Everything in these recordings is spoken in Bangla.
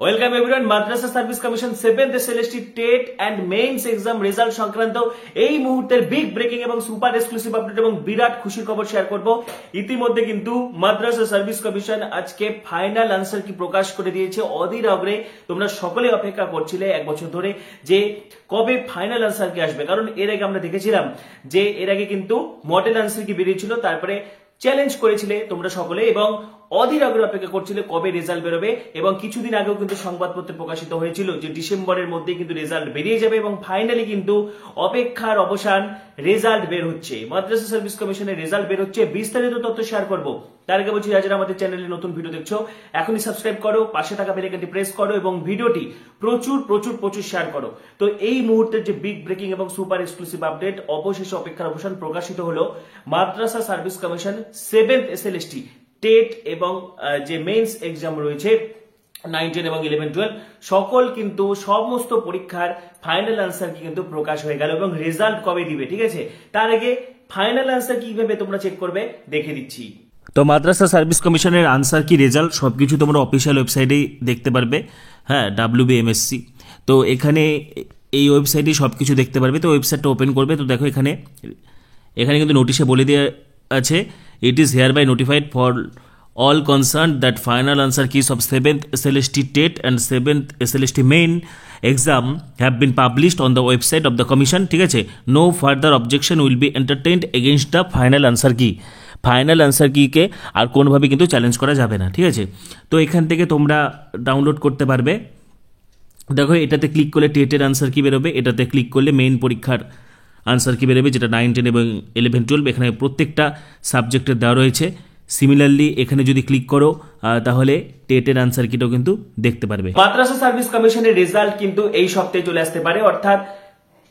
Welcome everyone. Madrasah service commission 7th SLST TET and mains exam result সংক্রান্ত এই মুহূর্তের বিগ ব্রেকিং এবং সুপার এক্সক্লুসিভ আপডেট এবং বিরাট খুশির খবর শেয়ার করব। ইতিমধ্যে কিন্তু মাদ্রাসা সার্ভিস কমিশন আজকে ফাইনাল আনসার কি প্রকাশ করে দিয়েছে। অধীর অগ্রে তোমরা সকলে অপেক্ষা করছিলে এক বছর ধরে যে কবে ফাইনাল আনসার কি আসবে, কারণ এর আগে আমরা দেখেছিলাম যে এর আগে কিন্তু মডেল আনসার কি বেরিয়েছিল, তারপরে চ্যালেঞ্জ করেছিলে তোমরা সকলে এবং অধীর আগ্রহে অপেক্ষা করছিলে কবে রেজাল্ট বেরোবে। এবং কিছুদিন আগেও কিন্তু সংবাদপত্রে প্রকাশিত হয়েছিল যে ডিসেম্বরের মধ্যে কিন্তু রেজাল্ট বেরিয়ে যাবে এবং ফাইনালি কিন্তু অপেক্ষার অবসান, রেজাল্ট বের হচ্ছে। মাদ্রাসা সার্ভিস কমিশনের রেজাল্ট বের হচ্ছে, বিস্তারিত তথ্য শেয়ার করব। তার আগে বলছি, যারা আমাদের চ্যানেলে নতুন ভিডিও দেখছো এখনই সাবস্ক্রাইব করো, পাশে থাকা বেল আইকনটি প্রেস করো এবং ভিডিওটি প্রচুর প্রচুর প্রচুর শেয়ার করো। তো এই মুহূর্তের যে বিগ ব্রেকিং এবং সুপার এক্সক্লুসিভ আপডেট, অবশেষে অপেক্ষার অবসান প্রকাশিত হলো। Madrasah service commission 7th SLST TET এবং যে মেইনস এক্সাম রয়েছে 9, 10 এবং 11, 12 সকল কিন্তু সমস্ত পরীক্ষার ফাইনাল আনসার কি কিন্তু প্রকাশ হয়ে গেল এবং রেজাল্ট কবে দিবে, ঠিক আছে। তার আগে ফাইনাল আনসার কিভাবে তোমরা চেক করবে দেখে দিচ্ছি। তো মাদ্রাসা সার্ভিস কমিশনের আনসার কি রেজাল্ট সবকিছু তোমরা অফিসিয়াল ওয়েবসাইটেই দেখতে পারবে। হ্যাঁ, WBMSC। তো এখানে এই ওয়েবসাইটে সবকিছু দেখতে পারবে। তো ওয়েবসাইটটা ওপেন করবে, তো দেখো এখানে কিন্তু নোটিশে বলে দেওয়া আছে, it is hereby notified for all concerned that final answer keys of 7th SLST TET and 7th SLST main exam have been published on the website of the commission, ঠিক আছে। No further objection will be entertained against the final answer key। Final answer কিকে আর কোনোভাবে কিন্তু চ্যালেঞ্জ করা যাবে না, ঠিক আছে। তো এখান থেকে তোমরা ডাউনলোড করতে পারবে। দেখো এটাতে ক্লিক করলে টেটের আনসার কি বেরোবে, এটাতে ক্লিক করলে মেইন পরীক্ষার আনসার কি বেরোবে, যেটা 9, 10 এবং 11, 12 এখানে প্রত্যেকটা সাবজেক্টের দেওয়া রয়েছে। সিমিলারলি এখানে যদি ক্লিক করো তাহলে টেটের আনসার কিটাও কিন্তু দেখতে পারবে। মাদ্রাসা সার্ভিস কমিশনের রেজাল্ট কিন্তু এই সপ্তাহে চলে আসতে পারে, অর্থাৎ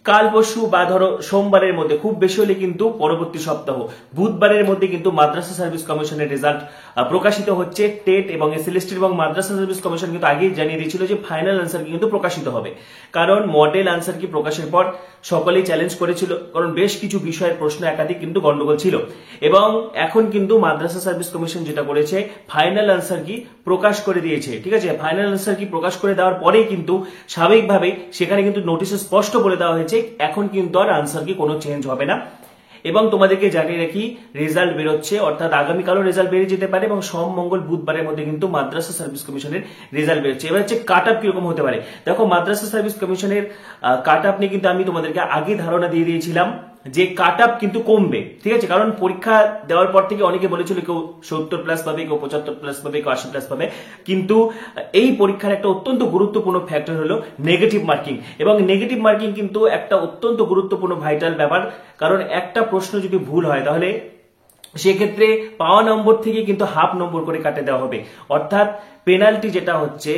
কাল পরশু বা ধরো সোমবারের মধ্যে, খুব বেশি হলে কিন্তু পরবর্তী সপ্তাহ বুধবারের মধ্যে কিন্তু মাদ্রাসা সার্ভিস কমিশনের রেজাল্ট প্রকাশিত হচ্ছে। টেট এবং এসএলএসটি এবং মাদ্রাসা সার্ভিস কমিশন কিন্তু আগেই জানিয়ে দিয়েছিল যে ফাইনাল আনসার কি কিন্তু প্রকাশিত হবে, কারণ মডেল আনসার কি প্রকাশের পর সকলেই চ্যালেঞ্জ করেছিল, কারণ বেশ কিছু বিষয়ের প্রশ্ন একাধিক কিন্তু গন্ডগোল ছিল। এবং এখন কিন্তু মাদ্রাসা সার্ভিস কমিশন যেটা করেছে, ফাইনাল আনসার কি প্রকাশ করে দিয়েছে, ঠিক আছে। ফাইনাল আনসার কি প্রকাশ করে দেওয়ার পরেই কিন্তু স্বাভাবিকভাবেই সেখানে কিন্তু নোটিশে স্পষ্ট বলে দেওয়া হয়েছে এখন কিন্তু আর আনসার কি কোনো চেঞ্জ হবে না। এবং তোমাদেরকে জানিয়ে রাখি, রেজাল্ট বেরোচ্ছে, অর্থাৎ আগামীকালও রেজাল্ট বেরিয়ে যেতে পারে এবং সোম, মঙ্গল, বুধবারের মধ্যে কিন্তু মাদ্রাসা সার্ভিস কমিশনের রেজাল্ট বেরোচ্ছে। এবার হচ্ছে কাট আপ কিরকম হতে পারে। দেখো মাদ্রাসা সার্ভিস কমিশনের কাট আপ নিয়ে কিন্তু আমি তোমাদেরকে আগে ধারণা দিয়ে দিয়েছিলাম যে কাট আপ কিন্তু কমবে, ঠিক আছে। কারণ পরীক্ষা দেওয়ার পর থেকে অনেকে বলেছিল কেউ 70+ পাবে, কেউ 75+ পাবে, কেউ 80+ পাবে, কিন্তু এই পরীক্ষার একটা অত্যন্ত গুরুত্বপূর্ণ ফ্যাক্টর হলো নেগেটিভ মার্কিং। এবং নেগেটিভ মার্কিং কিন্তু একটা অত্যন্ত গুরুত্বপূর্ণ ভাইটাল ব্যাপার, কারণ একটা প্রশ্ন যদি ভুল হয় তাহলে সেক্ষেত্রে পাওয়া নম্বর থেকে কিন্তু হাফ নম্বর করে কাটে দেওয়া হবে। অর্থাৎ পেনাল্টি যেটা হচ্ছে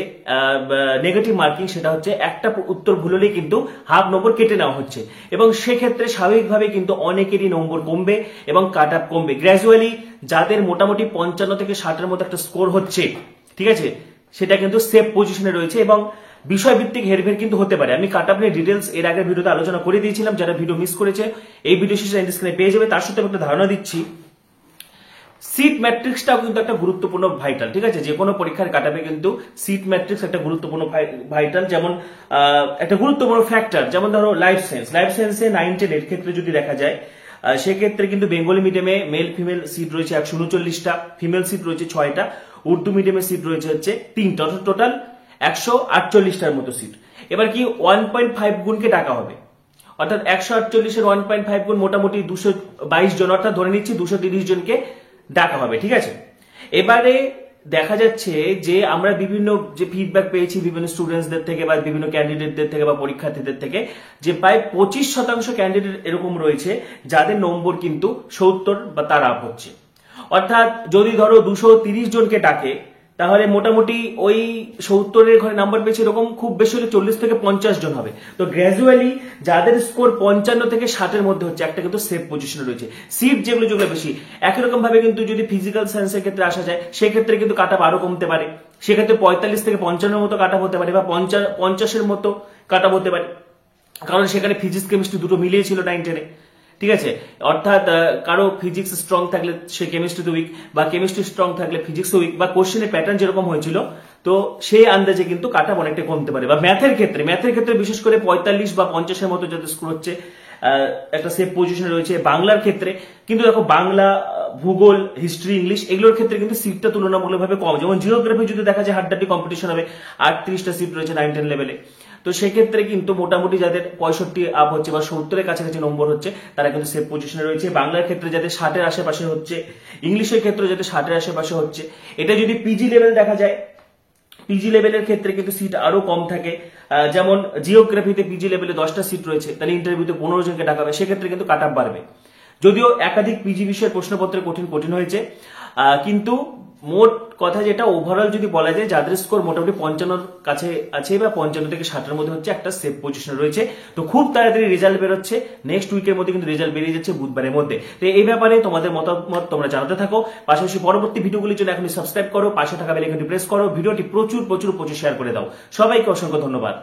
নেগেটিভ মার্কিং, সেটা হচ্ছে একটা উত্তর ভুল হলেই কিন্তু হাফ নম্বর কেটে নেওয়া হচ্ছে এবং সেক্ষেত্রে স্বাভাবিকভাবে কিন্তু অনেকেরই নম্বর কমবে এবং কাট আপ কমবে গ্র্যাজুয়ালি। যাদের মোটামুটি 55 থেকে 60-এর মতো একটা স্কোর হচ্ছে, ঠিক আছে, সেটা কিন্তু সেফ পজিশনে রয়েছে এবং বিষয়ভিত্তিক হেরফের কিন্তু হতে পারে। আমি কাট আপ নিয়ে ডিটেলস এর আগের ভিডিওতে আলোচনা করে দিয়েছিলাম, যারা ভিডিও মিস করেছে এই ভিডিও শেষে এন্ড স্ক্রিনে পেয়ে যাবে। তার সাথে একটা ধারণা দিচ্ছি, সিট ম্যাট্রিক্সটাও কিন্তু একটা গুরুত্বপূর্ণ ভাইটাল, ঠিক আছে। যে কোনো পরীক্ষার কাটাবে কিন্তু সিট ম্যাট্রিক্স একটা গুরুত্বপূর্ণ ভাইটাল, যেমন একটা গুরুত্বপূর্ণ ফ্যাক্টর। যেমন ধরো লাইফ সায়েন্সে 9, 10 এর ক্ষেত্রে যদি দেখা যায়, সেক্ষেত্রে কিন্তু বেঙ্গলি মিডিয়ামে মেল ফিমেল সিট রয়েছে 139টা, ফিমেল সিট রয়েছে 6টা, উর্দু মিডিয়ামে সিট রয়েছে হচ্ছে 3টা, টোটাল 148টার মতো সিট। এবার কি 1.5 গুণকে ডাকা হবে, অর্থাৎ 148-এর 1.5 গুণ মোটামুটি 222 জন, অর্থাৎ ধরে নিচ্ছি 230 জনকে ডাকা হবে, ঠিক আছে। এবারে দেখা যাচ্ছে যে আমরা বিভিন্ন যে ফিডব্যাক পেয়েছি বিভিন্ন স্টুডেন্টসদের থেকে বা বিভিন্ন ক্যান্ডিডেটদের থেকে বা পরীক্ষার্থীদের থেকে, যে প্রায় 25% ক্যান্ডিডেট এরকম রয়েছে যাদের নম্বর কিন্তু 70 বা তার আপ হচ্ছে। অর্থাৎ যদি ধরো 230 জনকে ডাকে তাহলে মোটামুটি ওই 70-এর ঘরে নাম্বার পেয়েছে এরকম খুব বেশি হলে 40 থেকে 50 জন হবে। তো গ্র্যাজুয়ালি যাদের স্কোর 55 থেকে 60-এর মধ্যে হচ্ছে, একটা কিন্তু সেফ পজিশনে রয়েছে। সিট যেগুলো বেশি, একই রকম ভাবে কিন্তু যদি ফিজিক্যাল সায়েন্সের ক্ষেত্রে আসা যায়, সেক্ষেত্রে কিন্তু কাট আপ আরো কমতে পারে। সেক্ষেত্রে 45 থেকে 55-এর মতো কাট আপ হতে পারে বা 50-এর মতো কাট আপ হতে পারে, কারণ সেখানে ফিজিক্স কেমিস্ট্রি দুটো মিলিয়েছিল 9, 10-এ, ঠিক আছে। অর্থাৎ কারো ফিজিক্স স্ট্রং থাকলে সে কেমিস্ট্রিতে উইক, বা কেমিস্ট্রি স্ট্রং থাকলে ফিজিক্স উইক, বা কোশ্চেনের প্যাটার্ন যেরকম হয়েছিল, তো তো সেই আন্দাজে কিন্তু কাট অফ অনেকটা কমতে পারে। বা ম্যাথের ক্ষেত্রে বিশেষ করে 45 বা 50-এর মতো যাদের স্কোর হচ্ছে একটা সেফ পজিশনে রয়েছে। বাংলার ক্ষেত্রে কিন্তু দেখো বাংলা, ভূগোল, হিস্ট্রি, ইংলিশ এগুলোর ক্ষেত্রে কিন্তু সিটটা তুলনামূলকভাবে কম। যেমন জিওগ্রাফি যদি দেখা যায় হাড্ডাহাড্ডি কম্পিটিশন হবে, 38টা সিট রয়েছে 9-10 লেভেলে। তো সেক্ষেত্রে কিন্তু মোটামুটি যাদের 65 আপ হচ্ছে বা 70-এর কাছাকাছি নম্বর হচ্ছে তারা কিন্তু সেফ পজিশনে রয়েছে। বাংলার ক্ষেত্রে যাদের 60-এর আশেপাশে হচ্ছে, ইংলিশের ক্ষেত্রে যাদের 60-এর আশেপাশে হচ্ছে। এটা যদি পিজি লেভেল দেখা যায়, পিজি লেভেলের ক্ষেত্রে কিন্তু সিট আরো কম থাকে। যেমন জিওগ্রাফিতে পিজি লেভেলে 10টা সিট রয়েছে, তাহলে ইন্টারভিউতে 15 জনকে ডাকা হবে, সেক্ষেত্রে কিন্তু কাট অফ বাড়বে। যদিও একাধিক পিজি বিষয়ের প্রশ্নপত্রে কঠিন হয়েছে, কিন্তু মোট কথা যেটা ওভারঅল যদি বলা যায় যাদের স্কোর মোটামুটি 55-র কাছে আছে বা 55 থেকে 60-এর মধ্যে হচ্ছে একটা সেফ পজিশনে রয়েছে। তো খুব তাড়াতাড়ি রেজাল্ট বেরোচ্ছে, নেক্সট উইকের মধ্যে কিন্তু রেজাল্ট বেরিয়ে যাচ্ছে বুধবারের মধ্যে। তো এই ব্যাপারে তোমাদের মতামত তোমরা জানাতে থাকো। পাশাপাশি পরবর্তী ভিডিওগুলির জন্য এখনই সাবস্ক্রাইব করো, পাশে থাকা বেল আইকনটি প্রেস করো, ভিডিওটি প্রচুর শেয়ার করে দাও। সবাইকে অসংখ্য ধন্যবাদ।